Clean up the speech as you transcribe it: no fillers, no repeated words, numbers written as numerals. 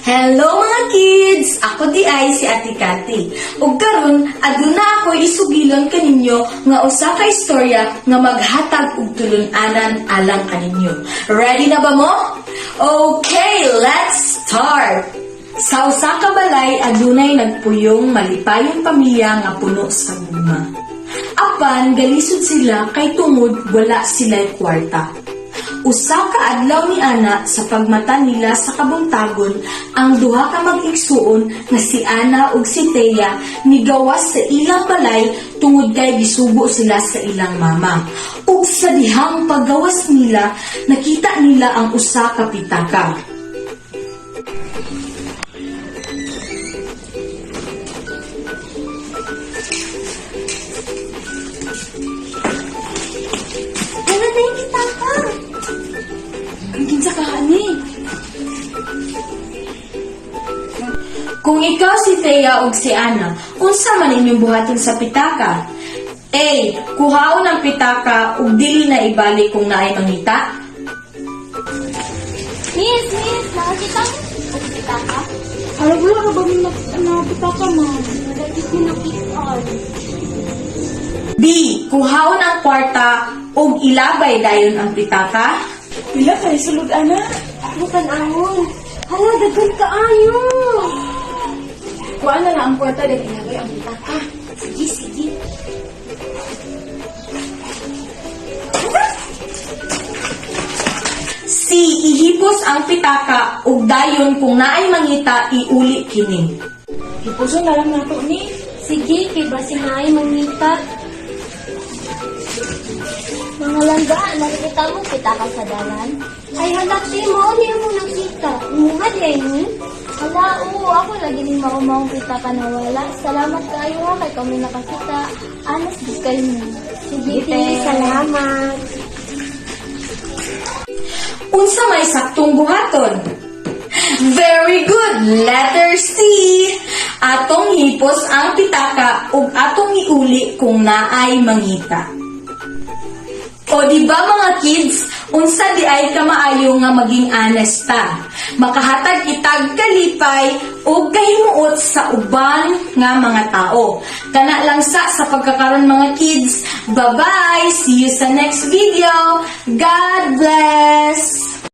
Hello mga kids! Ako di ay si Ate Cathy. Ug karon aduna ako isugilon kaninyo nga usa ka istorya nga maghatag og tulun-anan alang kaninyo. Ready na ba mo? Okay, let's start! Sa usa ka balay adunay nagpuyong malipayong pamilya nga puno sa gugma. Apan galisod sila kay tungod wala sila'y kwarta. Usa ka adlaw ni ana sa pagmata nila sa kabuntagon ang duha ka mag-igsuon nga si Ana ug si Thea nigawas sa ilang balay tungod kay gisugo sila sa ilang mama. Ug sa dihang paggawas nila nakita nila ang usa ka pitaka. Ano na yung pitaka? Ang sa kaani. Kung ikaw si Thea ug si Ana, unsa man inyong buhaton sa pitaka? A. Kuhaon ang pitaka ug dili na ibalik kung naay mangita. Miss, nakakita mo? Ang pitaka? Alam wala ka ba may pitaka mo? Nagagit mo nakita. B. Kuhaon ang kwarta ug ilabay dayon ang pitaka. Pila kay sulod ana? Bukan ahon. Hala, dagan ka ayo. Kuha na ang kwarta din ilagay ang pitaka. Sige. C. Ihipos ang pitaka ug dayon kung naay mangita iuli kini. Ipuso na lang nato ni. Sige, kay basing na ay mangita. Mga langga, nakikita mo pitaka sa dalan? Ay, halati mo. Ano mo nakita? Umuha din, ni? Hala, oo. Ako lagi ning maumang pitaka na wala. Salamat kayo ha, kay kami nakakita. Anas di kayo mo. Sige, salamat. Unsa may saktong buhaton? Very good! Letter C! Atong hipos ang pitaka ug atong iuli kung naay mangita. O di ba mga kids, unsa di ay ka maayo nga maging honesta? Makahatag itag kalipay ug kahimuot sa uban nga mga tao. Kana lang sa pagkakaron mga kids. Bye-bye! See you sa next video! God bless!